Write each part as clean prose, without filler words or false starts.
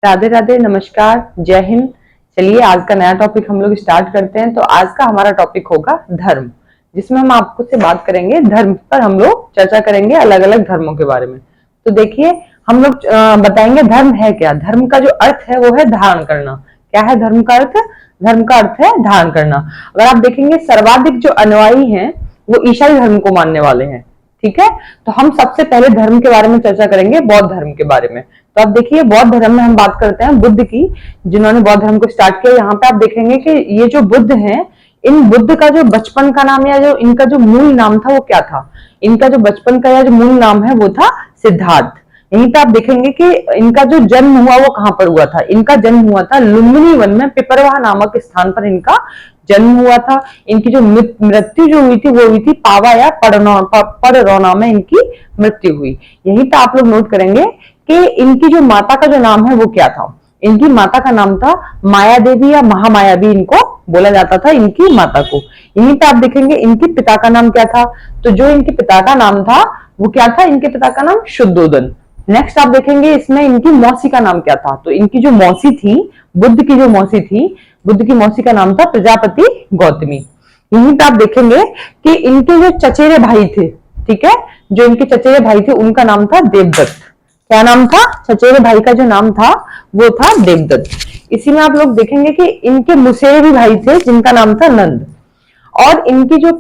राधे राधे, नमस्कार, जय हिंद। चलिए आज का नया टॉपिक हम लोग स्टार्ट करते हैं। तो आज का हमारा टॉपिक होगा धर्म, जिसमें हम आपको से बात करेंगे धर्म पर। हम लोग चर्चा करेंगे अलग अलग धर्मों के बारे में। तो देखिए, हम लोग बताएंगे धर्म है क्या। धर्म का जो अर्थ है वो है धारण करना। क्या है धर्म का अर्थ? धर्म का अर्थ है धारण करना। अगर आप देखेंगे, सर्वाधिक जो अनुयायी हैं वो ईसाई धर्म को मानने वाले हैं। ठीक है, तो हम सबसे पहले धर्म के बारे में चर्चा करेंगे, बौद्ध धर्म के बारे में। तो आप देखिए, बौद्ध धर्म में हम बात करते हैं बुद्ध की, जिन्होंने बौद्ध धर्म को स्टार्ट किया। यहाँ पे आप देखेंगे कि ये जो बुद्ध हैं, इन बुद्ध का जो बचपन का नाम या जो इनका जो मूल नाम था वो क्या था? इनका जो बचपन का या जो मूल नाम है वो था सिद्धार्थ। यहीं पे आप देखेंगे कि इनका जो जन्म हुआ वो कहाँ पर हुआ था। इनका जन्म हुआ था लुम्बिनी वन में, पिपरवाह नामक स्थान पर इनका जन्म हुआ था। इनकी जो मृत्यु जो हुई थी वो हुई थी पावा या पररौना में इनकी मृत्यु हुई। यहीं पे आप लोग नोट करेंगे कि इनकी जो माता का जो नाम है वो क्या था। इनकी माता का नाम था माया देवी या महामाया भी इनको बोला जाता था, इनकी माता को। यहीं पे आप देखेंगे इनके पिता का नाम क्या था। तो जो इनके पिता का नाम था वो क्या था? इनके पिता का नाम शुद्धोदन। नेक्स्ट आप देखेंगे इसमें इनकी मौसी का नाम क्या था। तो इनकी जो मौसी थी, बुद्ध की जो मौसी थी, बुद्ध की मौसी का नाम था प्रजापति गौतमी। यहीं पे आप देखेंगे कि इनके जो चचेरे भाई थे, ठीक है, जो इनके चचेरे भाई थे उनका नाम था देवदत्त। क्या नाम था? चचेरे भाई का जो नाम था वो था देवदत्त। इसी में आप लोग देखेंगे कि इनके मुसेरे भी भाई थे जिनका नाम था नंद। और इनकी जो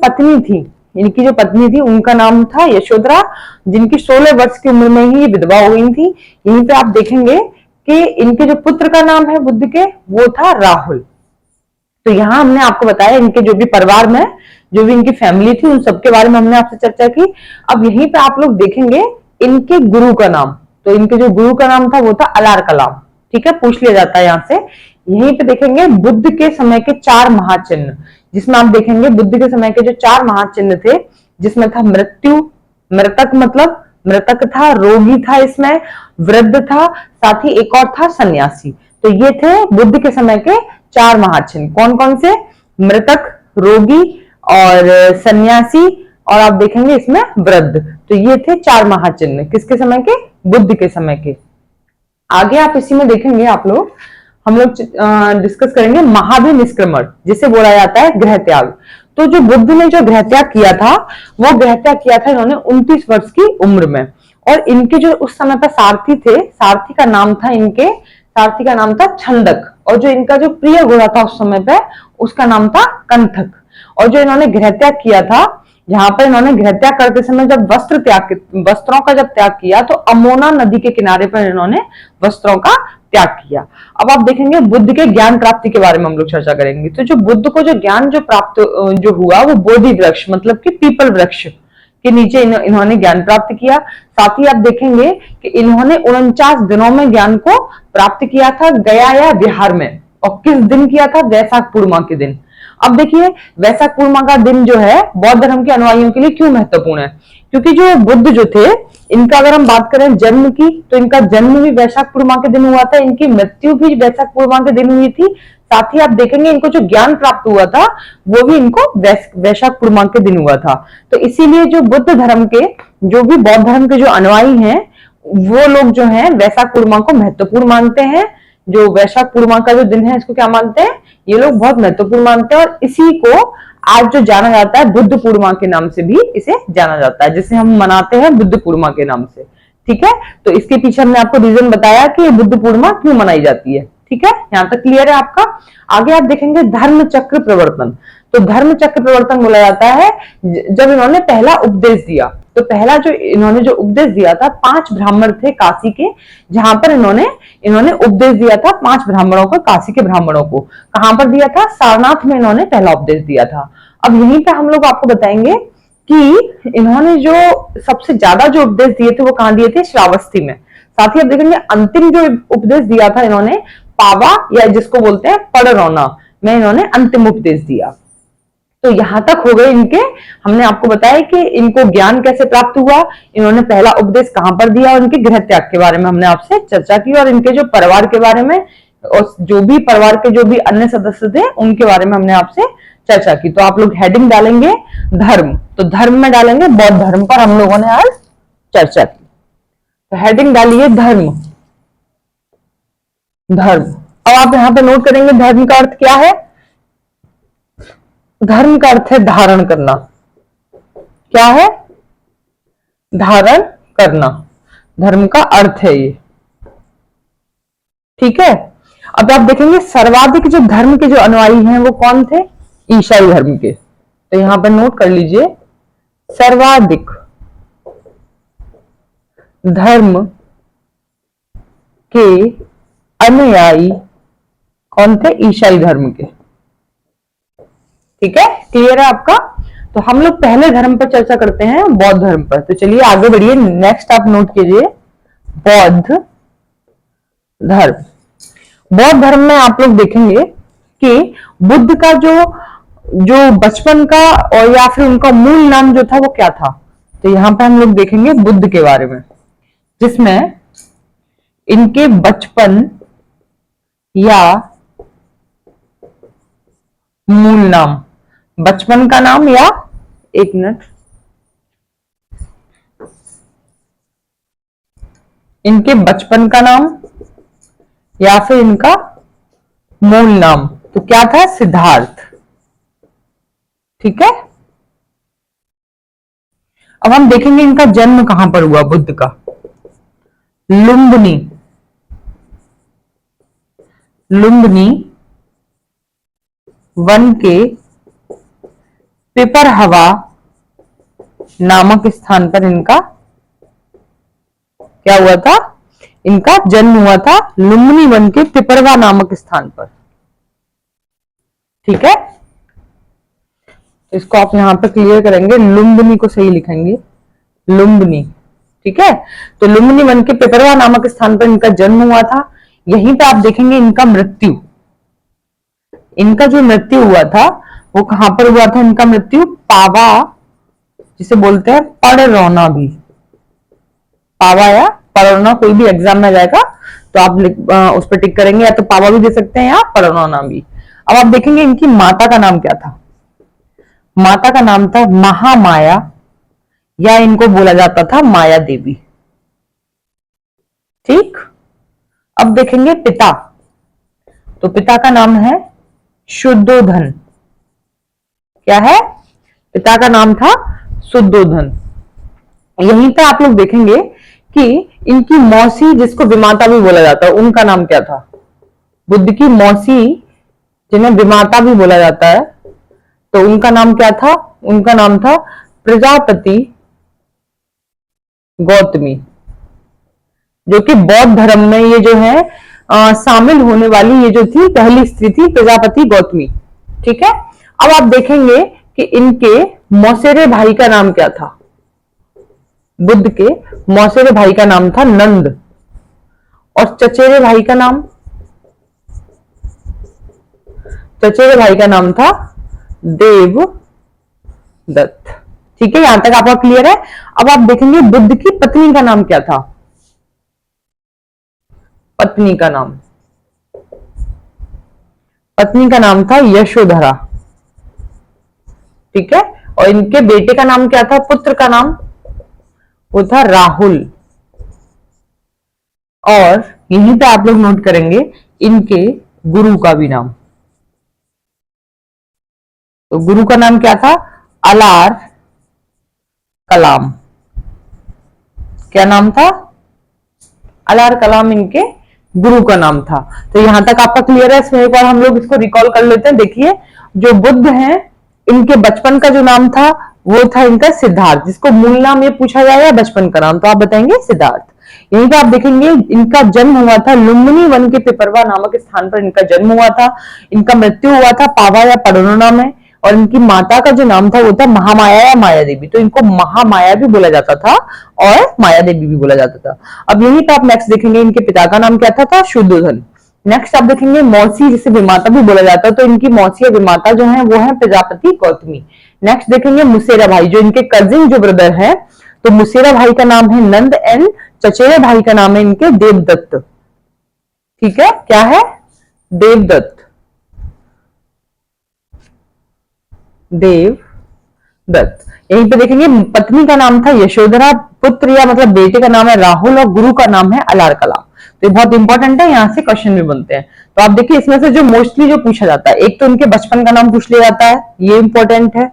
पत्नी थी उनका नाम था यशोधरा, जिनकी 16 वर्ष की उम्र में ही विधवा हो गई थी। यहीं पे आप देखेंगे कि इनके जो पुत्र का नाम है बुद्ध के, वो था राहुल। तो यहाँ हमने आपको बताया इनके जो भी परिवार में जो भी इनकी फैमिली थी उन सबके बारे में हमने आपसे चर्चा की। अब यहीं पे आप लोग देखेंगे इनके गुरु का नाम। तो इनके जो गुरु का नाम था वो था अलार कलाम। ठीक है, पूछ लिया जाता है यहाँ से। यहीं पे देखेंगे बुद्ध के समय के 4 महाचिन्ह, जिसमें आप देखेंगे बुद्ध के समय के जो 4 महाचिन्ह थे, जिसमें था मृत्यु, मृतक मतलब मृतक था, रोगी था, इसमें वृद्ध था, साथ ही एक और था सन्यासी। तो ये थे बुद्ध के समय के 4 महाचिन्ह। कौन कौन से? मृतक, रोगी और सन्यासी, और आप देखेंगे इसमें वृद्ध। तो ये थे 4 महाचिन्ह किसके समय के? बुद्ध के समय के। आगे आप इसी में देखेंगे हम लोग डिस्कस करेंगे महावीर निष्क्रमण, जिसे बोला जाता है गृह त्याग। तो जो बुद्ध ने जो गृह त्याग किया था वो गृह त्याग किया था इन्होंने 29 वर्ष की उम्र में। और इनके जो उस समय पर सारथी थे, सारथी का नाम था छंदक। और जो इनका जो प्रिय घोड़ा था उस समय पे, उसका नाम था कंथक। और जो इन्होंने गृह त्याग किया था, जहां पर इन्होंने गृह त्याग करते समय जब वस्त्रों का जब त्याग किया, तो अमोना नदी के किनारे पर इन्होंने वस्त्रों का त्याग किया। अब आप देखेंगे बुद्ध के ज्ञान प्राप्ति के बारे में हम लोग चर्चा करेंगे। तो जो बुद्ध को जो ज्ञान जो प्राप्त जो हुआ वो बोधि वृक्ष मतलब कि पीपल वृक्ष के नीचे इन्होंने ज्ञान प्राप्त किया। साथ ही आप देखेंगे कि इन्होंने 49 दिनों में ज्ञान को प्राप्त किया था, गया या बिहार में। और किस दिन किया था? वैशाख पूर्णिमा के दिन। अब देखिए, वैशाख पूर्णिमा का दिन जो है बौद्ध धर्म के अनुयायियों के लिए क्यों महत्वपूर्ण है? क्योंकि जो बुद्ध जो थे, इनका अगर हम बात करें जन्म की, तो इनका जन्म भी वैशाख पूर्णिमा के दिन हुआ था, इनकी मृत्यु भी वैशाख पूर्णिमा के दिन हुई थी। साथ ही आप देखेंगे इनको जो ज्ञान प्राप्त हुआ था वो भी इनको वैशाख पूर्णिमा के दिन हुआ था। तो इसीलिए जो बुद्ध धर्म के जो भी बौद्ध धर्म के जो अनुयायी हैं वो लोग जो हैं वैशाख पूर्णिमा को महत्वपूर्ण मानते हैं। जो वैशाख पूर्णिमा का जो दिन है इसको क्या मानते हैं? ये लोग बहुत महत्वपूर्ण मानते हैं। और इसी को आज जो जाना जाता है बुद्ध पूर्णिमा के नाम से भी इसे जाना जाता है, जिसे हम मनाते हैं बुद्ध पूर्णिमा के नाम से। ठीक है, तो इसके पीछे हमने आपको रीजन बताया कि बुद्ध पूर्णिमा क्यों मनाई जाती है। ठीक है, यहाँ तक क्लियर है आपका? आगे आप देखेंगे धर्म चक्र प्रवर्तन। तो धर्म चक्र प्रवर्तन बोला जाता है जब इन्होंने पहला उपदेश दिया। तो पहला जो इन्होंने जो उपदेश दिया था, 5 ब्राह्मण थे काशी के, जहां पर इन्होंने उपदेश दिया था 5 ब्राह्मणों को, काशी के ब्राह्मणों को। कहां पर दिया था? सारनाथ में इन्होंने पहला उपदेश दिया था। अब यहीं पे हम लोग आपको बताएंगे कि इन्होंने जो सबसे ज्यादा जो उपदेश दिए थे वो कहां दिए थे? श्रावस्ती में। साथ ही आप देखेंगे अंतिम जो उपदेश दिया था इन्होंने पावा या जिसको बोलते हैं पड़रौना में इन्होंने अंतिम उपदेश दिया। तो यहां तक हो गए इनके। हमने आपको बताया कि इनको ज्ञान कैसे प्राप्त हुआ, इन्होंने पहला उपदेश कहां पर दिया, और इनके गृह त्याग के बारे में हमने आपसे चर्चा की, और इनके जो परिवार के बारे में और जो भी परिवार के जो भी अन्य सदस्य थे उनके बारे में हमने आपसे चर्चा की। तो आप लोग हेडिंग डालेंगे धर्म, तो धर्म में डालेंगे बौद्ध धर्म पर हम लोगों ने आज चर्चा की। तो हेडिंग डालिए धर्म। धर्म। अब आप यहां पे नोट करेंगे धर्म का अर्थ क्या है। धर्म का अर्थ है धारण करना। क्या है? धारण करना, धर्म का अर्थ है ये। ठीक है। अब आप देखेंगे सर्वाधिक जो धर्म के जो अनुयायी हैं वो कौन थे? ईसाई धर्म के। तो यहां पर नोट कर लीजिए, सर्वाधिक धर्म के अनुयायी कौन थे? ईसाई धर्म के। ठीक है, क्लियर है आपका। तो हम लोग पहले धर्म पर चर्चा करते हैं, बौद्ध धर्म पर। तो चलिए आगे बढ़िए, नेक्स्ट आप नोट कीजिए बौद्ध धर्म। बौद्ध धर्म में आप लोग देखेंगे कि बुद्ध का जो बचपन का और या फिर उनका मूल नाम जो था वो क्या था। तो यहां पर हम लोग देखेंगे बुद्ध के बारे में, जिसमें इनके बचपन या मूल नाम, बचपन का नाम या, एक मिनट, इनके बचपन का नाम या फिर इनका मूल नाम तो क्या था? सिद्धार्थ। ठीक है। अब हम देखेंगे इनका जन्म कहां पर हुआ बुद्ध का। लुम्बिनी, लुम्बिनी वन के पिपरहवा नामक स्थान पर इनका क्या हुआ था? इनका जन्म हुआ था लुम्बिनी वन के पिपरवा नामक स्थान पर। ठीक है, इसको आप यहां पर क्लियर करेंगे, लुम्बिनी को सही लिखेंगे, लुम्बिनी। ठीक है, तो लुम्बिनी वन के पिपरवा नामक स्थान पर इनका जन्म हुआ था। यहीं पे आप देखेंगे इनका मृत्यु, इनका जो मृत्यु हुआ था वो कहां पर हुआ था? इनका मृत्यु पावा, जिसे बोलते हैं पड़रौना भी, पावा या पड़रौना, कोई भी एग्जाम में जाएगा तो आप उस पर टिक करेंगे, या तो पावा भी दे सकते हैं या पड़रौना भी। अब आप देखेंगे इनकी माता का नाम क्या था। माता का नाम था महामाया, या इनको बोला जाता था माया देवी। ठीक। अब देखेंगे पिता, तो पिता का नाम है शुद्धोधन। क्या है? पिता का नाम था शुद्धोधन। यहीं पे आप लोग देखेंगे कि इनकी मौसी, जिसको विमाता भी बोला जाता है, उनका नाम क्या था? बुद्ध की मौसी, जिन्हें विमाता भी बोला जाता है, तो उनका नाम क्या था? उनका नाम था प्रजापति गौतमी, जो कि बौद्ध धर्म में ये जो है शामिल होने वाली ये जो थी पहली स्त्री थी, प्रजापति गौतमी। ठीक है। अब आप देखेंगे कि इनके मौसेरे भाई का नाम क्या था। बुद्ध के मौसेरे भाई का नाम था नंद, और चचेरे भाई का नाम, चचेरे भाई का नाम था देवदत्त। ठीक है, यहां तक आपका क्लियर है। अब आप देखेंगे बुद्ध की पत्नी का नाम क्या था। पत्नी का नाम, पत्नी का नाम था यशोधरा। ठीक है, और इनके बेटे का नाम क्या था? पुत्र का नाम वो था राहुल। और यहीं पे आप लोग नोट करेंगे इनके गुरु का भी नाम। तो गुरु का नाम क्या था? अलार कलाम। क्या नाम था? अलार कलाम इनके गुरु का नाम था। तो यहां तक आपका क्लियर है। इसमें एक बार हम लोग इसको रिकॉल कर लेते हैं। देखिए, जो बुद्ध हैं, इनके बचपन का जो नाम था वो था इनका सिद्धार्थ। जिसको मूल नाम ये पूछा जाएगा बचपन का नाम, तो आप बताएंगे सिद्धार्थ। यहीं पे आप देखेंगे इनका जन्म हुआ था लुम्बिनी वन के पिपरवा नामक स्थान पर इनका जन्म हुआ था। इनका मृत्यु हुआ था पावा या पड़रौना में। और इनकी माता का जो नाम था वो था महामाया या माया देवी। तो इनको महामाया भी बोला जाता था और माया देवी भी बोला जाता था। अब यहीं पे आप नेक्स्ट देखेंगे इनके पिता का नाम क्या था शुद्धोधन। नेक्स्ट आप देखेंगे मौसी, जिसे विमाता भी बोला जाता है, तो इनकी मौसी या विमाता जो है वो है प्रजापति गौतमी। नेक्स्ट देखेंगे मुसेरा भाई, जो इनके कजिन जो ब्रदर है, तो मुसेरा भाई का नाम है नंद, एंड चचेरे भाई का नाम है इनके देवदत्त। ठीक है, क्या है? देवदत्त, देवदत्त। यहीं पे देखेंगे पत्नी का नाम था यशोधरा, पुत्र या मतलब बेटे का नाम है राहुल, और गुरु का नाम है अलार कलाम। तो ये बहुत इंपॉर्टेंट है, यहाँ से क्वेश्चन भी बनते हैं। तो आप देखिए इसमें से जो मोस्टली जो पूछा जाता है, एक तो इनके बचपन का नाम पूछ लिया जाता है, ये इंपॉर्टेंट है।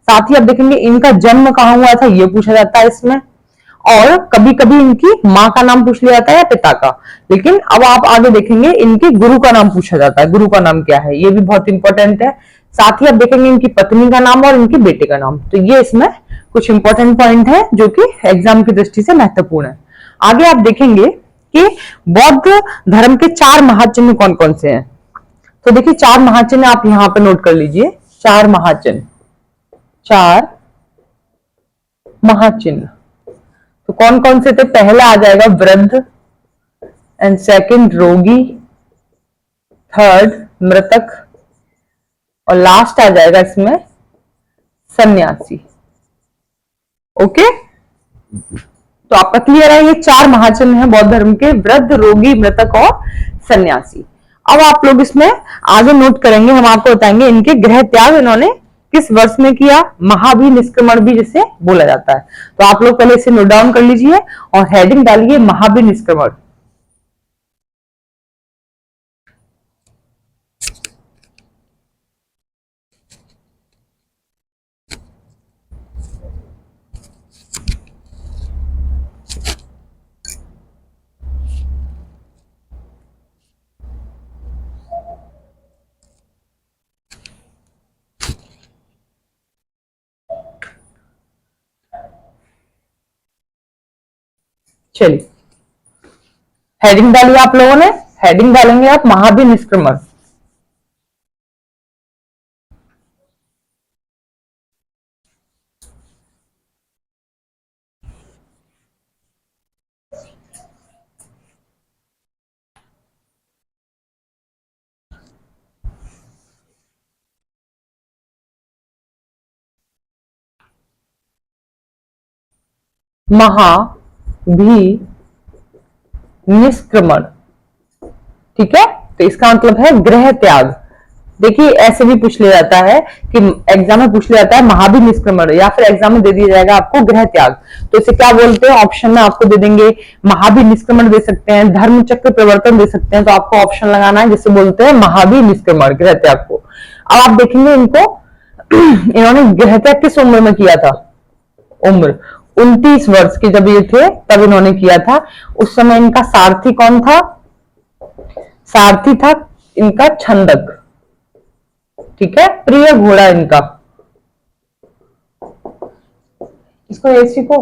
साथ ही आप देखेंगे इनका जन्म कहाँ हुआ था, ये पूछा जाता है इसमें। और कभी कभी इनकी माँ का नाम पूछ लिया जाता है या पिता का। लेकिन अब आप आगे देखेंगे इनके गुरु का नाम पूछा जाता है, गुरु का नाम क्या है, ये भी बहुत इंपॉर्टेंट है। साथ ही आप देखेंगे इनकी पत्नी का नाम और इनके बेटे का नाम। तो ये इसमें कुछ इंपॉर्टेंट पॉइंट है जो कि एग्जाम की दृष्टि से महत्वपूर्ण है। आगे आप देखेंगे कि बौद्ध धर्म के 4 महाचिन्ह कौन कौन से हैं। तो देखिए 4 महाचिन्ह आप यहां पर नोट कर लीजिए, 4 महाचिन्ह, 4 महाचिन्ह। तो कौन कौन से थे, पहला आ जाएगा वृद्ध, एंड सेकंड रोगी, थर्ड मृतक, और लास्ट आ जाएगा इसमें सन्यासी। ओके, तो आपका क्लियर है, ये 4 महाचिन्ह हैं बौद्ध धर्म के, वृद्ध, रोगी, मृतक और सन्यासी। अब आप लोग इसमें आगे नोट करेंगे, हम आपको बताएंगे इनके गृह त्याग इन्होंने किस वर्ष में किया, महाभिनिष्क्रमण भी जिसे बोला जाता है। तो आप लोग पहले इसे नोट डाउन कर लीजिए और हेडिंग डालिए महाभिनिष्क्रमण। चलिए हेडिंग डालिए आप लोगों ने, हेडिंग डालेंगे आप महाभिनिष्क्रमण। महाभिनिष्क्रमण, ठीक है। तो इसका मतलब है गृह त्याग। देखिए ऐसे भी पूछ लिया जाता है कि एग्जाम में पूछ लिया जाता है महाभिनिष्क्रमण, या फिर एग्जाम में दे दिया जाएगा आपको गृह त्याग। तो इसे क्या बोलते हैं, ऑप्शन में आपको दे देंगे, महाभिनिष्क्रमण दे सकते हैं, धर्म चक्र प्रवर्तन दे सकते हैं। तो आपको ऑप्शन लगाना है जिसे बोलते हैं महाभिनिष्क्रमण, गृह त्याग को। अब आप देखेंगे इनको इन्होंने गृह त्याग किस उम्र में किया था, उम्र 29 वर्ष के जब ये थे तब इन्होंने किया था। उस समय इनका सारथी कौन था, सारथी था इनका छंदक, ठीक है, प्रिय घोड़ा इनका। इसको एसी को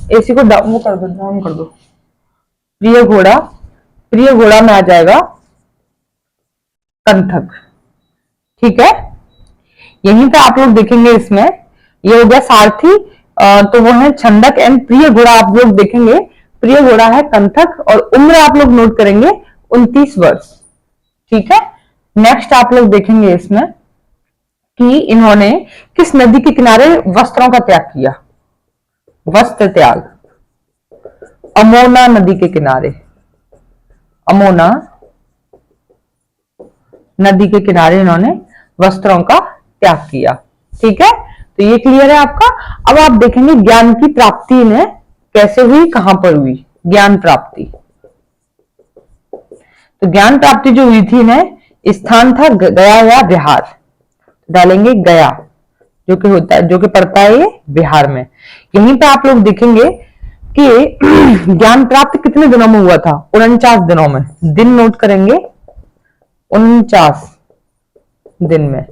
वो कर दो, डाउन कर दो। प्रिय घोड़ा, प्रिय घोड़ा में आ जाएगा कंथक, ठीक है। यहीं पे आप लोग देखेंगे इसमें ये हो गया सारथी, तो वो है छंदक, एंड प्रिय घोड़ा आप लोग देखेंगे, प्रिय घोड़ा है कंथक, और उम्र आप लोग नोट करेंगे 29 वर्ष, ठीक है। नेक्स्ट आप लोग देखेंगे इसमें कि इन्होंने किस नदी के किनारे वस्त्रों का त्याग किया, वस्त्र त्याग, अमोना नदी के किनारे, अमोना नदी के किनारे इन्होंने वस्त्रों का त्याग किया, ठीक है। तो ये क्लियर है आपका। अब आप देखेंगे ज्ञान की प्राप्ति इन्हें कैसे हुई, कहां पर हुई ज्ञान प्राप्ति। तो ज्ञान प्राप्ति जो हुई थी इन्हें, स्थान था गया या बिहार, डालेंगे गया, जो कि होता है, जो कि पड़ता है ये बिहार में। यहीं पे आप लोग देखेंगे कि ज्ञान प्राप्त कितने दिनों में हुआ था, 49 दिनों में। दिन नोट करेंगे 49 दिन में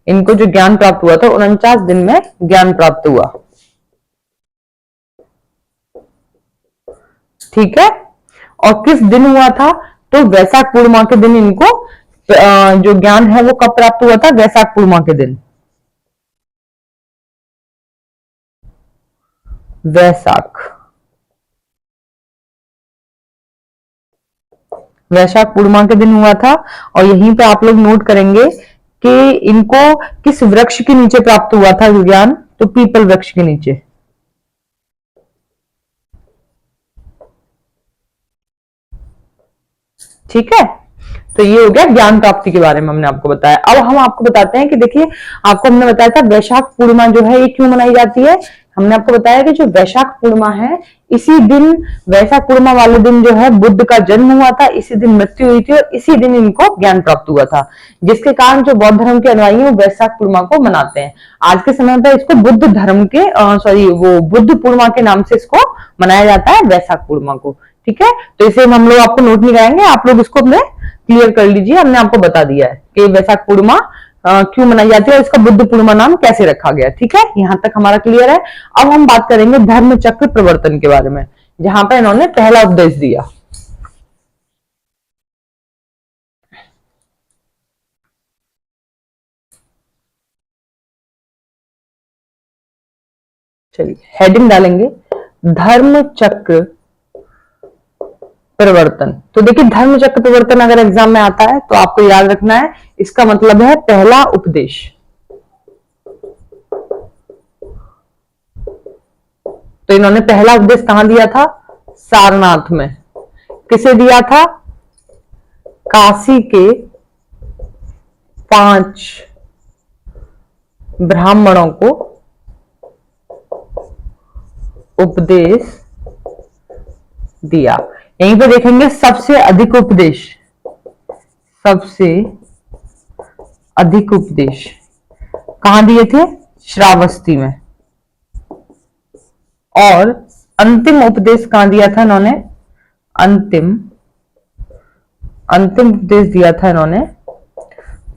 इनको जो ज्ञान प्राप्त हुआ था, 49 दिन में ज्ञान प्राप्त हुआ, ठीक है। और किस दिन हुआ था, तो वैशाख पूर्णिमा के दिन इनको जो ज्ञान है वो कब प्राप्त हुआ था, वैशाख पूर्णिमा के दिन, वैशाख पूर्णिमा के दिन हुआ था। और यहीं पे आप लोग नोट करेंगे कि इनको किस वृक्ष के नीचे प्राप्त हुआ था ज्ञान, तो पीपल वृक्ष के नीचे, ठीक है। तो ये हो गया ज्ञान प्राप्ति के बारे में हमने आपको बताया। अब हम आपको बताते हैं कि देखिए आपको हमने बताया था वैशाख पूर्णिमा जो है ये क्यों मनाई जाती है, हमने आपको बताया कि जो वैशाख पूर्णिमा है, इसी दिन, वैशाख पूर्णिमा वाले दिन जो है बुद्ध का जन्म हुआ था, इसी दिन मृत्यु हुई थी और इसी दिन इनको ज्ञान प्राप्त हुआ था, जिसके कारण जो बौद्ध धर्म के अनुयायी हैं वो वैशाख पूर्णिमा को मनाते हैं। आज के समय पर इसको बुद्ध धर्म के सॉरी वो बुद्ध पूर्णिमा के नाम से इसको मनाया जाता है, वैशाख पूर्णिमा को। ठीक है, तो इसे हम लोग आपको नोट नहीं कराएंगे, आप लोग इसको अपने क्लियर कर लीजिए। हमने आपको बता दिया है कि वैशाख पूर्णिमा क्यों मनाई जाती है और इसका बुद्ध पूर्णिमा नाम कैसे रखा गया। ठीक है, यहां तक हमारा क्लियर है। अब हम बात करेंगे धर्म चक्र प्रवर्तन के बारे में, जहां पर इन्होंने पहला उपदेश दिया। चलिए हेडिंग डालेंगे, धर्म चक्र परिवर्तन। तो देखिए धर्म चक्र परिवर्तन अगर एग्जाम में आता है तो आपको याद रखना है, इसका मतलब है पहला उपदेश। तो इन्होंने पहला उपदेश कहां दिया था? सारनाथ में। किसे दिया था? काशी के 5 ब्राह्मणों को उपदेश दिया। यहीं पे देखेंगे सबसे अधिक उपदेश, सबसे अधिक उपदेश कहां दिए थे? श्रावस्ती में। और अंतिम उपदेश कहां दिया था इन्होंने? अंतिम उपदेश दिया था इन्होंने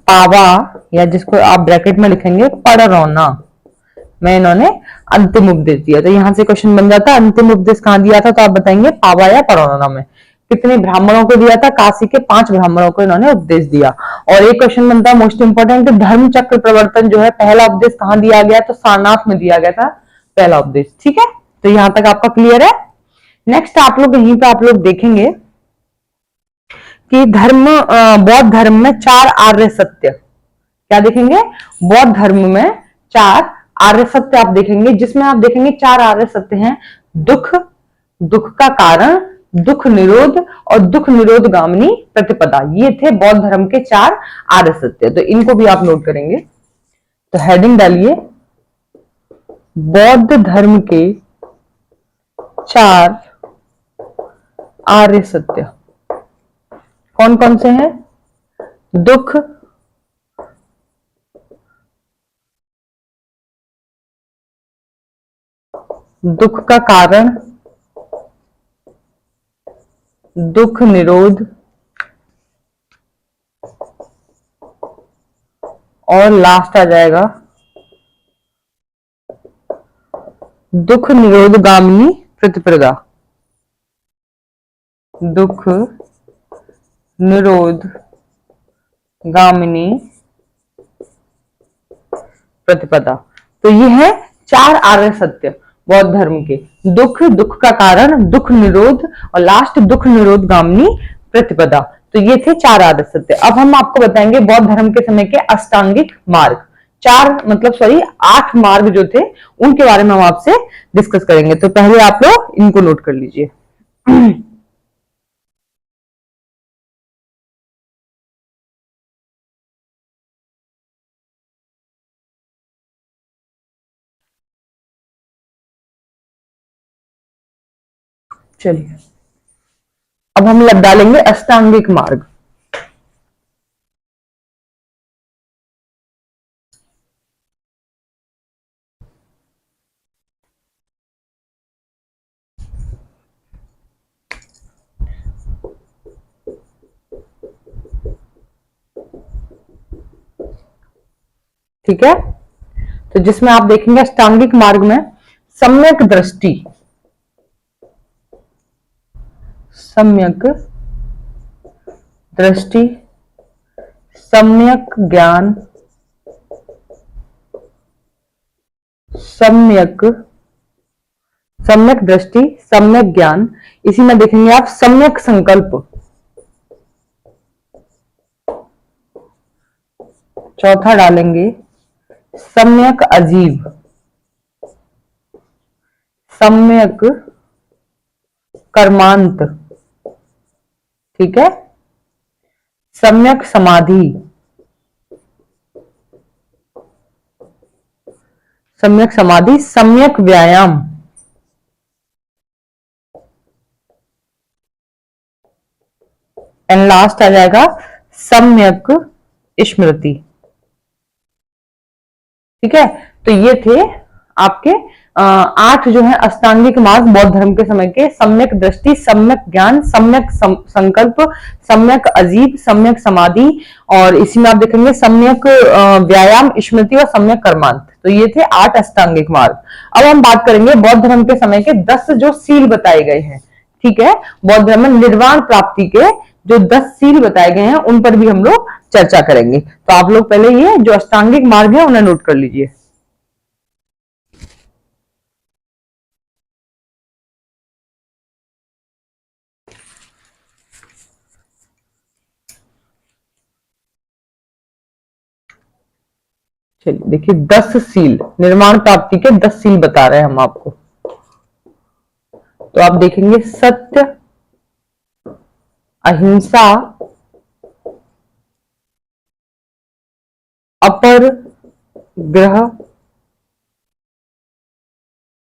पावा, या जिसको आप ब्रैकेट में लिखेंगे पड़रौना में इन्होंने अंतिम उपदेश दिया। तो यहां से क्वेश्चन बन जाता है अंतिम उपदेश कहां दिया था, तो आप बताएंगे पावा या पड़रौना में। कितने ब्राह्मणों को दिया था? काशी के 5 ब्राह्मणों को इन्होंने उपदेश दिया। और एक क्वेश्चन बनता है मोस्ट इंपोर्टेंट, धर्म चक्र प्रवर्तन जो है पहला उपदेश कहां दिया गया? तो सारनाथ में दिया गया था पहला उपदेश। ठीक है, तो यहां तक आपका क्लियर है। नेक्स्ट आप लोग यहीं पे आप लोग देखेंगे कि बौद्ध धर्म में 4 आर्य सत्य, क्या देखेंगे? बौद्ध धर्म में 4 आर्य सत्य आप देखेंगे, जिसमें आप देखेंगे 4 आर्य सत्य हैं। दुख, दुख का कारण, दुख निरोध और दुख निरोध गामिनी प्रतिपदा। ये थे बौद्ध धर्म के 4 आर्य सत्य। तो इनको भी आप नोट करेंगे। तो हेडिंग डालिए, बौद्ध धर्म के 4 आर्य सत्य कौन कौन से हैं? दुख, दुख का कारण, दुख निरोध और लास्ट आ जाएगा दुख निरोध गामिनी प्रतिपदा। दुख निरोध गामिनी प्रतिपदा। तो ये है 4 आर्य सत्य बौद्ध धर्म के, दुख, दुख का कारण, दुख निरोध और लास्ट दुख निरोध गामिनी प्रतिपदा। तो ये थे 4 आर्य सत्य। अब हम आपको बताएंगे बौद्ध धर्म के समय के अष्टांगिक मार्ग, 8 मार्ग जो थे उनके बारे में हम आपसे डिस्कस करेंगे। तो पहले आप लोग इनको नोट कर लीजिए। चलिए अब हम डालेंगे अष्टांगिक मार्ग। ठीक है, तो जिसमें आप देखेंगे अष्टांगिक मार्ग में सम्यक दृष्टि, सम्यक दृष्टि, सम्यक ज्ञान, सम्यक दृष्टि, सम्यक ज्ञान, इसी में देखेंगे आप सम्यक संकल्प, चौथा डालेंगे सम्यक अजीव, सम्यक कर्मांत, ठीक है, सम्यक समाधि, सम्यक समाधि, सम्यक व्यायाम, एंड लास्ट आ जाएगा सम्यक स्मृति। ठीक है, तो ये थे आपके 8 जो है अष्टांगिक मार्ग बौद्ध धर्म के समय के। सम्यक दृष्टि, सम्यक ज्ञान, सम्यक संकल्प, सम्यक अजीब, सम्यक समाधि, और इसी में आप देखेंगे सम्यक व्यायाम, स्मृति और सम्यक कर्मांत। तो ये थे 8 अष्टांगिक मार्ग। अब हम बात करेंगे बौद्ध धर्म के समय के 10 जो सील बताए गए हैं। ठीक है, बौद्ध धर्म में निर्वाण प्राप्ति के जो 10 सील बताए गए हैं उन पर भी हम लोग चर्चा करेंगे। तो आप लोग पहले ये जो अष्टांगिक मार्ग है उन्हें नोट कर लीजिए। चलिए देखिए, 10 सील, निर्माण प्राप्ति के 10 सील बता रहे हैं हम आपको। तो आप देखेंगे सत्य, अहिंसा, अपर ग्रह,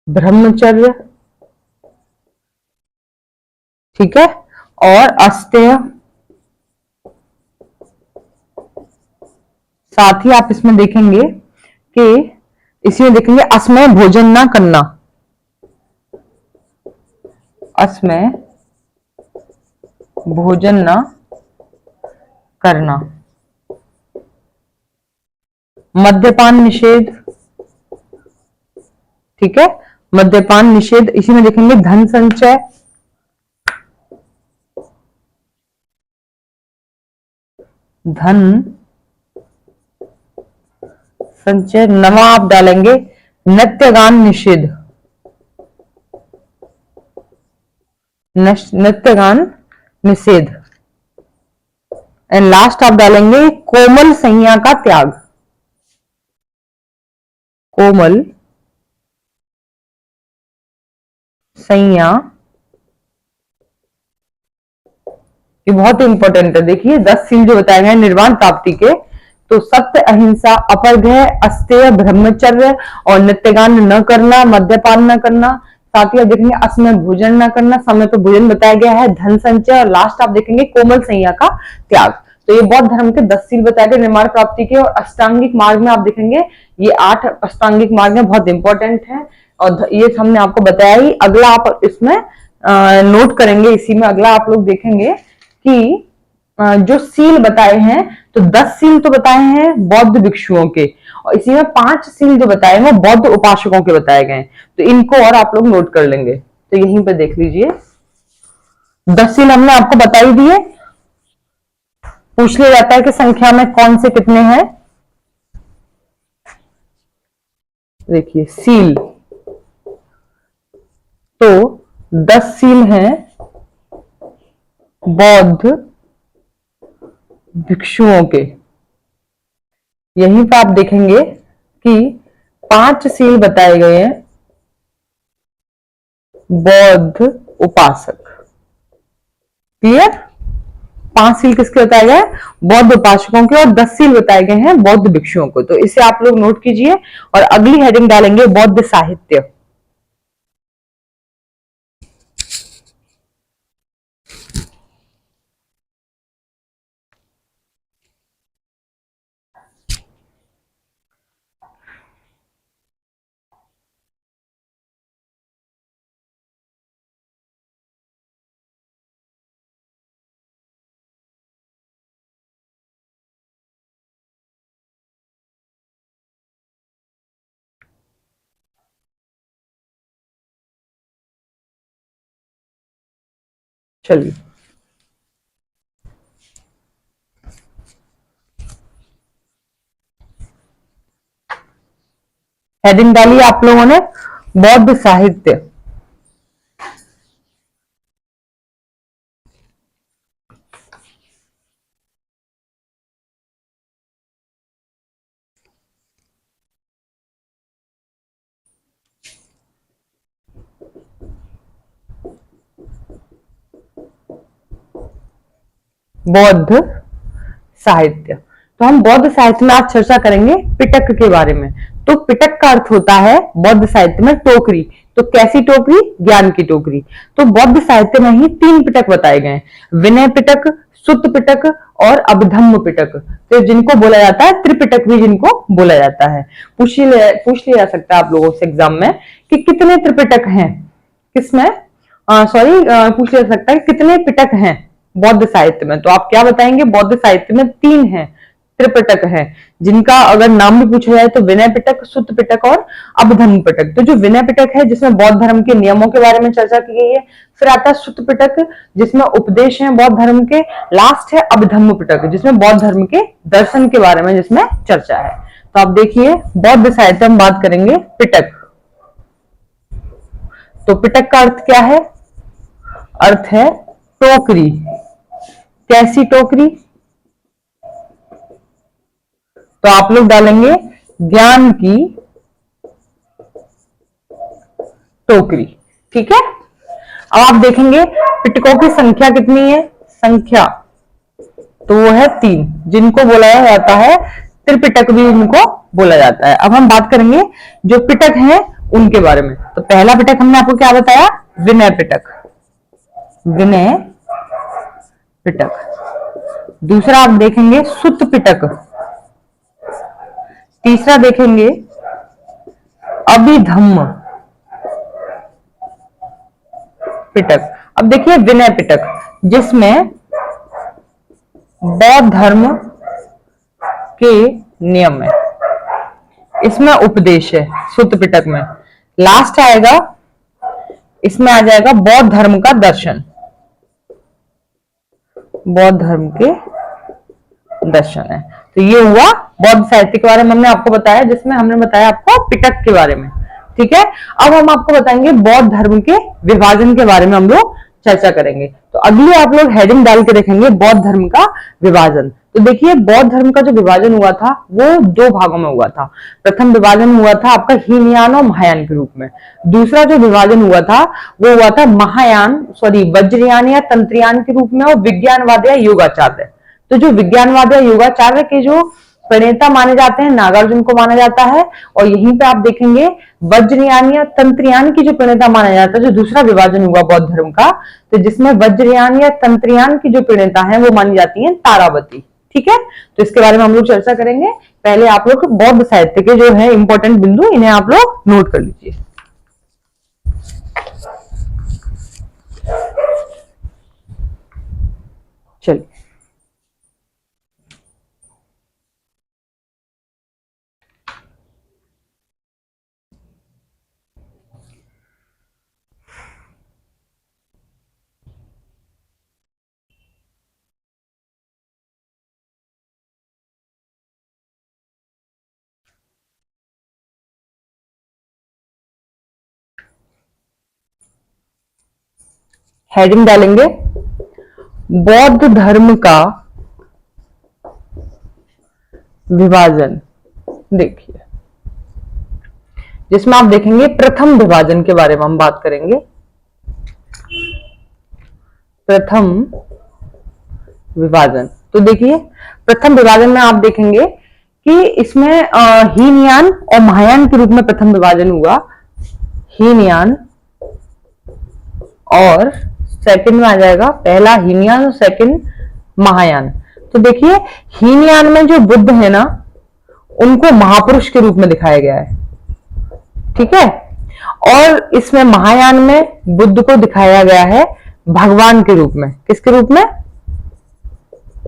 ब्रह्मचर्य, ठीक है, और अस्तेय। साथ ही आप इसमें देखेंगे कि इसमें देखेंगे असमय भोजन ना करना, असमय भोजन ना करना, मद्यपान निषेध, ठीक है, मद्यपान निषेध। इसी में देखेंगे धन संचय, धन संचय। नमा आप डालेंगे नृत्यगान निषेध, नृत्यगान निषेध। एंड लास्ट आप डालेंगे कोमल संज्ञा का त्याग, कोमल संज्ञा। ये बहुत इंपॉर्टेंट है। देखिए 10 सील जो बताए गए निर्वाण प्राप्ति के, तो सत्य, अहिंसा, अपरग्रह, अस्तेय, ब्रह्मचर्य और नित्यगान न करना, मद्यपान न करना। साथ ही आप देखेंगे असमय भोजन न करना, समय पर भोजन बताया गया है, धन संचय, और लास्ट आप देखेंगे कोमल संज्ञा का त्याग। तो ये बौद्ध धर्म के 10 सील बताए गए निर्माण प्राप्ति के। और अष्टांगिक मार्ग में आप देखेंगे ये 8 अष्टांगिक मार्ग में बहुत इंपॉर्टेंट है, और ये हमने आपको बताया ही। अगला आप इसमें नोट करेंगे, इसी में अगला आप लोग देखेंगे कि जो सील बताए हैं, तो 10 सील तो बताए हैं बौद्ध भिक्षुओं के, और इसी में 5 सील जो बताए हैं वो बौद्ध उपासकों के बताए गए हैं। तो इनको और आप लोग नोट कर लेंगे। तो यहीं पे देख लीजिए 10 सील हमने आपको बता ही दिए। पूछ लिया जाता है कि संख्या में कौन से कितने हैं। देखिए सील, तो 10 सील हैं बौद्ध भिक्षुओं के। यहीं पर आप देखेंगे कि 5 सील बताए गए हैं बौद्ध उपासक। क्लियर? 5 सील किसके बताए गए? बौद्ध उपासकों के, और 10 सील बताए गए हैं बौद्ध भिक्षुओं को। तो इसे आप लोग नोट कीजिए, और अगली हेडिंग डालेंगे बौद्ध साहित्य। चलिए हेडिंग डाली आप लोगों ने बौद्ध साहित्य। बौद्ध साहित्य। तो हम बौद्ध साहित्य में आज चर्चा करेंगे पिटक के बारे में। तो पिटक का अर्थ होता है बौद्ध साहित्य में टोकरी। तो कैसी टोकरी? ज्ञान की टोकरी। तो बौद्ध साहित्य में ही 3 पिटक बताए गए, विनय पिटक, सुत्त पिटक और अभिधम्म पिटक। तो जिनको बोला जाता है त्रिपिटक भी जिनको बोला जाता है। पूछ लिया जा सकता है आप लोगों से एग्जाम में कि कितने त्रिपिटक हैं, किसमें पूछ लिया जा सकता है कितने पिटक हैं बौद्ध साहित्य में। तो आप क्या बताएंगे? बौद्ध साहित्य में 3 हैं, त्रिपिटक है, जिनका अगर नाम भी पूछा जाए तो विनय पिटक, सुत्त पिटक और अभिधम्म पिटक। तो जो विनय पिटक है जिसमें बौद्ध धर्म के नियमों के बारे में चर्चा की गई है, फिर आता है सुत्त पिटक जिसमें उपदेश है बौद्ध धर्म के, लास्ट है अभिधम्म पिटक जिसमें बौद्ध धर्म के दर्शन के बारे में जिसमें चर्चा है। तो आप देखिए बौद्ध साहित्य में बात करेंगे पिटक। तो पिटक का अर्थ क्या है? अर्थ है टोकरी। कैसी टोकरी? तो आप लोग डालेंगे ज्ञान की टोकरी। ठीक है। अब आप देखेंगे पिटकों की संख्या कितनी है? संख्या तो वो है 3, जिनको बोला जाता है त्रिपिटक भी इनको बोला जाता है। अब हम बात करेंगे जो पिटक हैं उनके बारे में। तो पहला पिटक हमने आपको क्या बताया? विनय पिटक। विनय पिटक। दूसरा आप देखेंगे सुत्त पिटक। तीसरा देखेंगे अभिधम्म पिटक। अब देखिए विनय पिटक जिसमें बौद्ध धर्म के नियम है, इसमें उपदेश है सुत्त पिटक में। लास्ट आएगा, इसमें आ जाएगा बौद्ध धर्म का दर्शन, बौद्ध धर्म के दर्शन है। तो ये हुआ बौद्ध साहित्य के बारे में हमने आपको बताया, जिसमें हमने बताया आपको पिटक के बारे में। ठीक है। अब हम आपको बताएंगे बौद्ध धर्म के विभाजन के बारे में हम लोग चर्चा करेंगे। तो अगली आप लोग हेडिंग डाल के देखेंगे बौद्ध धर्म का विभाजन। तो देखिए बौद्ध धर्म का जो विभाजन हुआ था वो 2 भागों में हुआ था। प्रथम विभाजन हुआ था आपका हीनयान और महायान के रूप में। दूसरा जो विभाजन हुआ था वो हुआ था वज्रयान या तंत्रयान के रूप में और विज्ञानवाद या योगाचार्य। तो जो विज्ञानवाद या योगाचार्य के जो प्रणेता माने जाते हैं नागार्जुन को माना जाता है। और यहीं पे आप देखेंगे वज्रयान या तंत्रयान की जो प्रणेता माना जाता है, जो दूसरा विभाजन हुआ बौद्ध धर्म का, तो जिसमें वज्रयान या तंत्रयान की जो प्रणेता है वो मानी जाती है तारावती। ठीक है। तो इसके बारे में हम लोग चर्चा करेंगे। पहले आप लोग बौद्ध साहित्य के जो है इंपॉर्टेंट बिंदु इन्हें आप लोग नोट कर लीजिए। चलिए हेडिंग डालेंगे बौद्ध धर्म का विभाजन। देखिए जिसमें आप देखेंगे प्रथम विभाजन के बारे में हम बात करेंगे। प्रथम विभाजन। तो देखिए प्रथम विभाजन में आप देखेंगे कि इसमें हीनयान और महायान के रूप में प्रथम विभाजन हुआ। हीनयान और सेकंड में आ जाएगा पहला हीनयान और सेकंड महायान। तो देखिए हीनयान में जो बुद्ध है ना उनको महापुरुष के रूप में दिखाया गया है। ठीक है। और इसमें महायान में बुद्ध को दिखाया गया है भगवान के रूप में। किसके रूप में?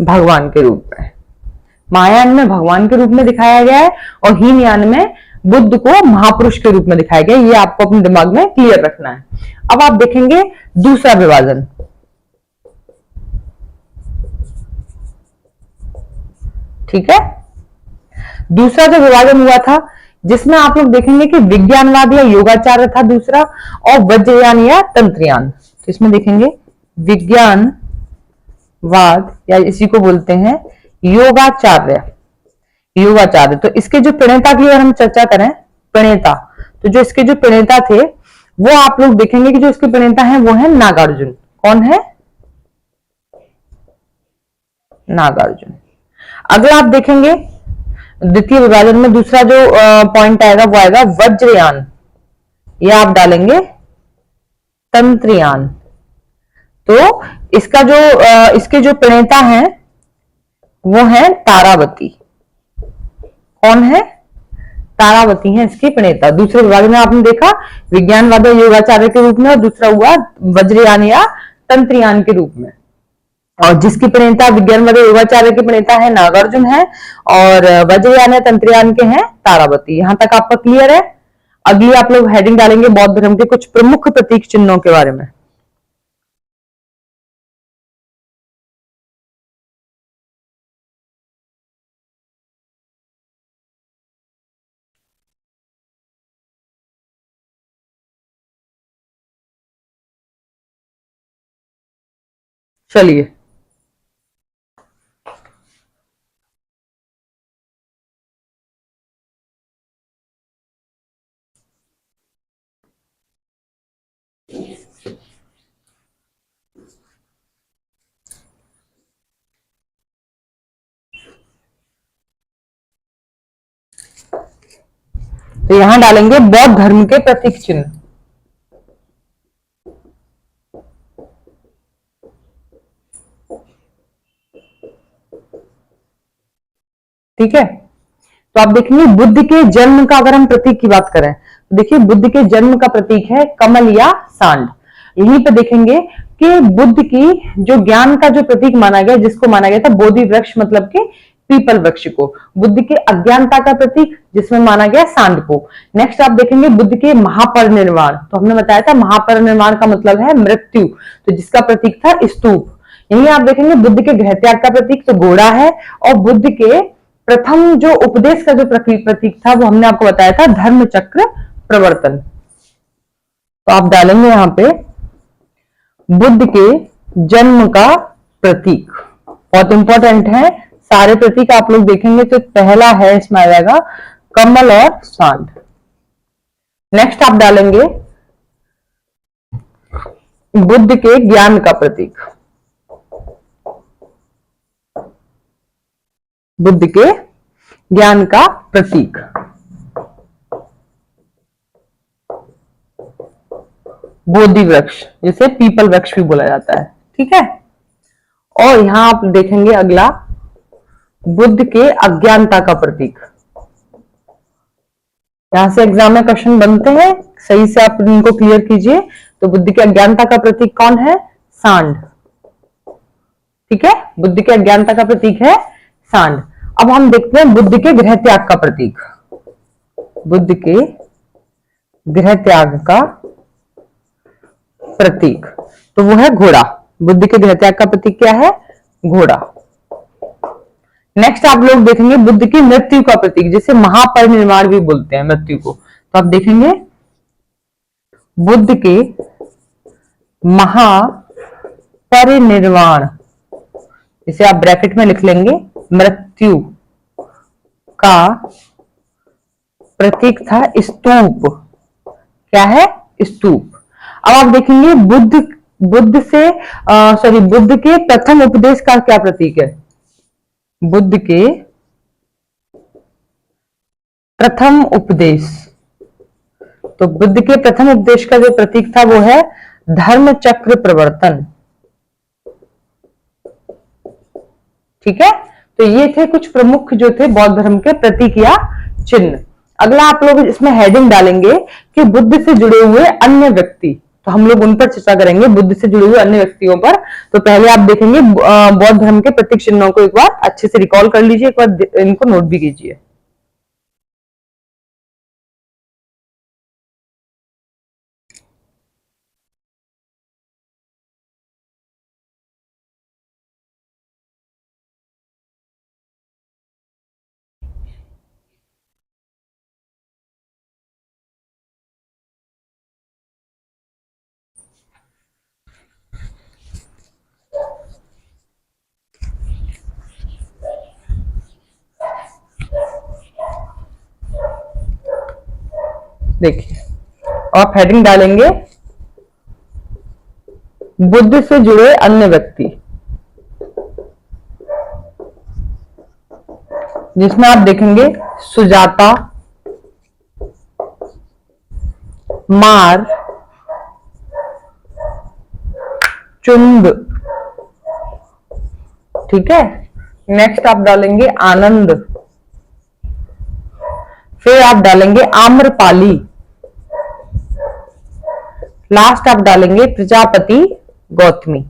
भगवान के रूप में। महायान में भगवान के रूप में दिखाया गया है और हीनयान में बुद्ध को महापुरुष के रूप में दिखाया गया। ये आपको अपने दिमाग में क्लियर रखना है। अब आप देखेंगे दूसरा विभाजन। ठीक है। दूसरा जो विभाजन हुआ था जिसमें आप लोग देखेंगे कि विज्ञानवाद या योगाचार्य था दूसरा, और वज्रयान या तंत्रयान। तो इसमें देखेंगे विज्ञानवाद या इसी को बोलते हैं योगाचार्य। योगाचार्य। तो इसके जो प्रणेता की अगर हम चर्चा करें, प्रणेता, तो जो इसके जो प्रणेता थे वो आप लोग देखेंगे कि जो इसके प्रणेता हैं वो है नागार्जुन। कौन है? नागार्जुन। अगर आप देखेंगे द्वितीय विभाजन में दूसरा जो पॉइंट आएगा वो आएगा वज्रयान, या आप डालेंगे तंत्रयान। तो इसका जो इसके जो प्रणेता हैं वो है तारावती। कौन है? तारावती है इसकी प्रणेता। दूसरे विभाग में आपने देखा विज्ञानवाद योगाचार्य के रूप में, और दूसरा हुआ वज्रयान या तंत्रयान के रूप में। और जिसकी प्रणेता विज्ञानवाद योगाचार्य के प्रणेता है नागार्जुन है, और वज्रयान या तंत्रयान के हैं तारावती। यहां तक आपका क्लियर है? अगली आप लोग हेडिंग डालेंगे बौद्ध धर्म के कुछ प्रमुख प्रतीक चिन्हों के बारे में। चलिए, तो यहां डालेंगे बौद्ध धर्म के प्रतीक चिन्ह। ठीक है, तो आप देखेंगे बुद्ध के जन्म का अगर हम प्रतीक की बात करें तो देखिए बुद्ध के जन्म का प्रतीक है कमल या सांड। यहीं पे देखेंगे कि बुद्ध की जो ज्ञान का जो प्रतीक माना गया, जिसको माना गया था बोधि वृक्ष, मतलब कि पीपल वृक्ष को। बुद्ध के अज्ञानता का प्रतीक जिसमें माना गया सांड को। नेक्स्ट आप देखेंगे बुद्ध के महापरिनिर्वाण, तो हमने बताया था महापरिनिर्वाण का मतलब है मृत्यु, तो जिसका प्रतीक था स्तूप। यही आप देखेंगे बुद्ध के गृह त्याग का प्रतीक तो घोड़ा है, और बुद्ध के प्रथम जो उपदेश का जो प्रतीक था वो हमने आपको बताया था धर्म चक्र प्रवर्तन। तो आप डालेंगे यहां पे बुद्ध के जन्म का प्रतीक, बहुत इंपॉर्टेंट है। सारे प्रतीक आप लोग देखेंगे तो पहला है इसमें आ जाएगा कमल और सांड। नेक्स्ट आप डालेंगे बुद्ध के ज्ञान का प्रतीक, बुद्ध के ज्ञान का प्रतीक बोधि वृक्ष, जिसे पीपल वृक्ष भी बोला जाता है। ठीक है, और यहां आप देखेंगे अगला बुद्ध के अज्ञानता का प्रतीक। यहां से एग्जाम में क्वेश्चन बनते हैं, सही से आप इनको क्लियर कीजिए। तो बुद्ध के अज्ञानता का प्रतीक कौन है? सांड। ठीक है, बुद्ध के अज्ञानता का प्रतीक है सांड। अब हम देखते हैं बुद्ध के गृह त्याग का प्रतीक। बुद्ध के गृह त्याग का प्रतीक तो वो है घोड़ा। बुद्ध के गृह त्याग का प्रतीक क्या है? घोड़ा। नेक्स्ट आप लोग देखेंगे बुद्ध की मृत्यु का प्रतीक, जिसे महापरिनिर्वाण भी बोलते हैं मृत्यु को। तो आप देखेंगे बुद्ध के महापरिनिर्वाण, इसे आप ब्रैकेट में लिख लेंगे, मृत्यु का प्रतीक था स्तूप। क्या है? स्तूप। अब आप देखेंगे बुद्ध के प्रथम उपदेश का क्या प्रतीक है? बुद्ध के प्रथम उपदेश, तो बुद्ध के प्रथम उपदेश का जो प्रतीक था वो है धर्म चक्र प्रवर्तन। ठीक है, तो ये थे कुछ प्रमुख जो थे बौद्ध धर्म के प्रतीक या चिन्ह। अगला आप लोग इसमें हेडिंग डालेंगे कि बुद्ध से जुड़े हुए अन्य व्यक्ति, तो हम लोग उन पर चर्चा करेंगे, बुद्ध से जुड़े हुए अन्य व्यक्तियों पर। तो पहले आप देखेंगे बौद्ध धर्म के प्रतीक चिन्हों को एक बार अच्छे से रिकॉल कर लीजिए, एक बार इनको नोट भी कीजिए। देखिए, आप हेडिंग डालेंगे बुद्ध से जुड़े अन्य व्यक्ति। जिसमें आप देखेंगे सुजाता, मार, चुंद, ठीक है। नेक्स्ट आप डालेंगे आनंद, फिर आप डालेंगे आम्रपाली, लास्ट आप डालेंगे प्रजापति गौतमी।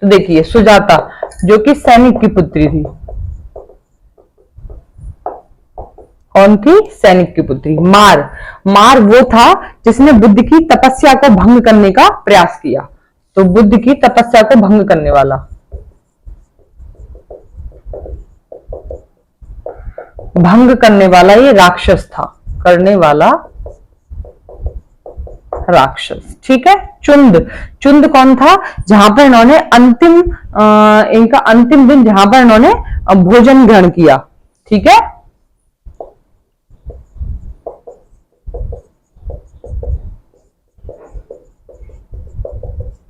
तो देखिए सुजाता जो कि सैनिक की पुत्री थी, कौन थी? सैनिक की पुत्री। मार, मार वो था जिसने बुद्ध की तपस्या को भंग करने का प्रयास किया, तो बुद्ध की तपस्या को भंग करने वाला। भंग करने वाला ये राक्षस था, करने वाला राक्षस, ठीक है। चुंद, चुंद कौन था? जहां पर इन्होंने इनका अंतिम दिन जहां पर इन्होंने भोजन ग्रहण किया, ठीक है।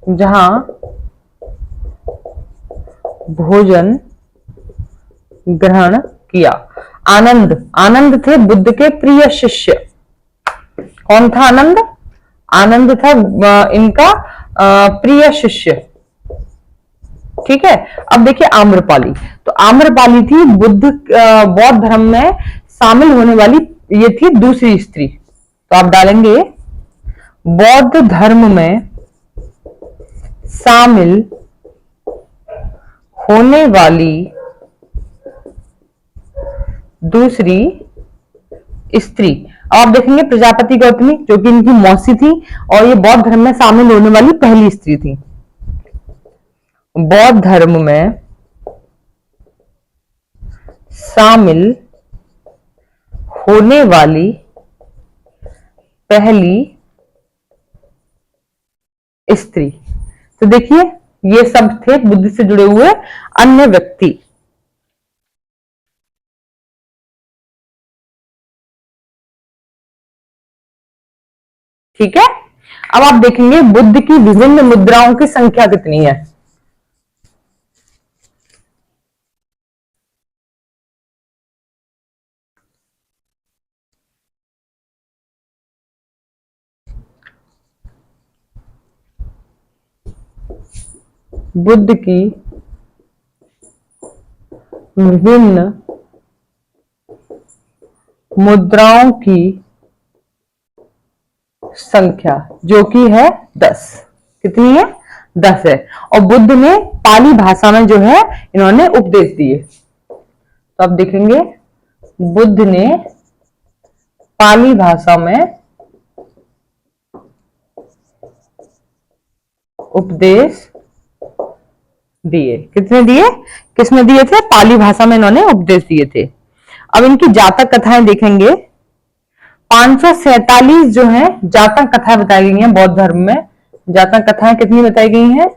जहां भोजन ग्रहण किया। आनंद, आनंद थे बुद्ध के प्रिय शिष्य। कौन था आनंद? आनंद था इनका प्रिय शिष्य, ठीक है। अब देखिए आम्रपाली, तो आम्रपाली थी बौद्ध धर्म में शामिल होने वाली, ये थी दूसरी स्त्री। तो आप डालेंगे बौद्ध धर्म में शामिल होने वाली दूसरी स्त्री। अब आप देखेंगे प्रजापति गौतमी जो कि इनकी मौसी थी, और ये बौद्ध धर्म में शामिल होने वाली पहली स्त्री थी। बौद्ध धर्म में शामिल होने वाली पहली स्त्री। तो देखिए ये सब थे बुद्ध से जुड़े हुए अन्य व्यक्ति। ठीक है। अब आप देखेंगे बुद्ध की विभिन्न मुद्राओं की संख्या कितनी है। बुद्ध की विभिन्न मुद्राओं की संख्या जो कि है 10। कितनी है? 10 है। और बुद्ध ने पाली भाषा में जो है इन्होंने उपदेश दिए। तो आप देखेंगे बुद्ध ने पाली भाषा में उपदेश दिए। कितने दिए? किसमें दिए थे? पाली भाषा में इन्होंने उपदेश दिए थे। अब इनकी जातक कथाएं देखेंगे। 547 जो है जातक कथाएं बताई गई हैं बौद्ध धर्म में। जातक कथाएं कितनी बताई गई हैं?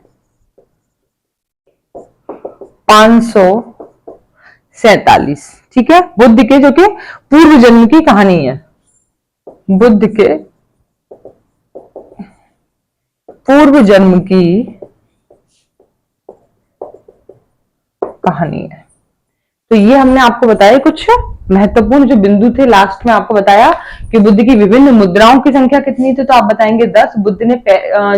547। ठीक है। बुद्ध के जो कि पूर्व जन्म की कहानी है। बुद्ध के पूर्व जन्म की कहानी है। तो ये हमने आपको बताया कुछ महत्वपूर्ण जो बिंदु थे। लास्ट में आपको बताया कि बुद्ध की विभिन्न मुद्राओं की संख्या कितनी थी, तो आप बताएंगे 10। बुद्ध ने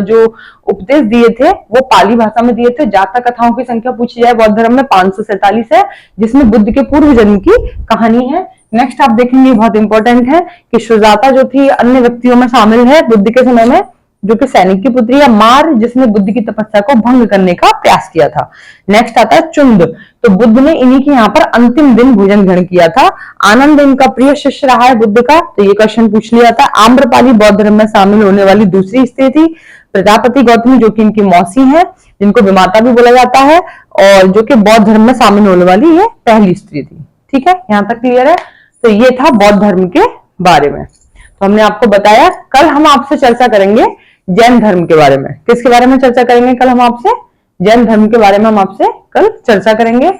जो उपदेश दिए थे वो पाली भाषा में दिए थे। जातक कथाओं की संख्या पूछी जाए बौद्ध धर्म में 547 है, जिसमें बुद्ध के पूर्व जन्म की कहानी है। नेक्स्ट आप देखेंगे बहुत इंपॉर्टेंट है कि सुजाता जो थी अन्य व्यक्तियों में शामिल है बुद्ध के समय में, जो कि सैनिक की पुत्री है। मार जिसने बुद्ध की तपस्या को भंग करने का प्रयास किया था। नेक्स्ट आता है चुंद, तो बुद्ध ने इन्हीं के यहाँ पर अंतिम दिन भोजन ग्रहण किया था। आनंद इनका प्रिय शिष्य रहा है बुद्ध का, तो ये क्वेश्चन पूछ लिया था। आम्रपाली बौद्ध धर्म में शामिल होने वाली दूसरी स्त्री थी। प्रजापति गौतमी जो कि इनकी मौसी है, जिनको विमाता भी बोला जाता है, और जो कि बौद्ध धर्म में शामिल होने वाली ये पहली स्त्री थी। ठीक है, यहाँ तक क्लियर है। तो ये था बौद्ध धर्म के बारे में। तो हमने आपको बताया। कल हम आपसे चर्चा करेंगे जैन धर्म के बारे में। किसके बारे में चर्चा करेंगे कल हम आपसे? जैन धर्म के बारे में हम आपसे कल चर्चा करेंगे।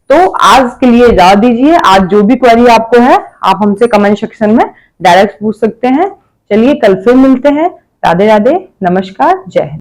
तो आज के लिए इजाजत दीजिए। आज जो भी क्वेरी आपको है आप हमसे कमेंट सेक्शन में डायरेक्ट पूछ सकते हैं। चलिए कल फिर मिलते हैं। राधे राधे, नमस्कार, जय हिंद।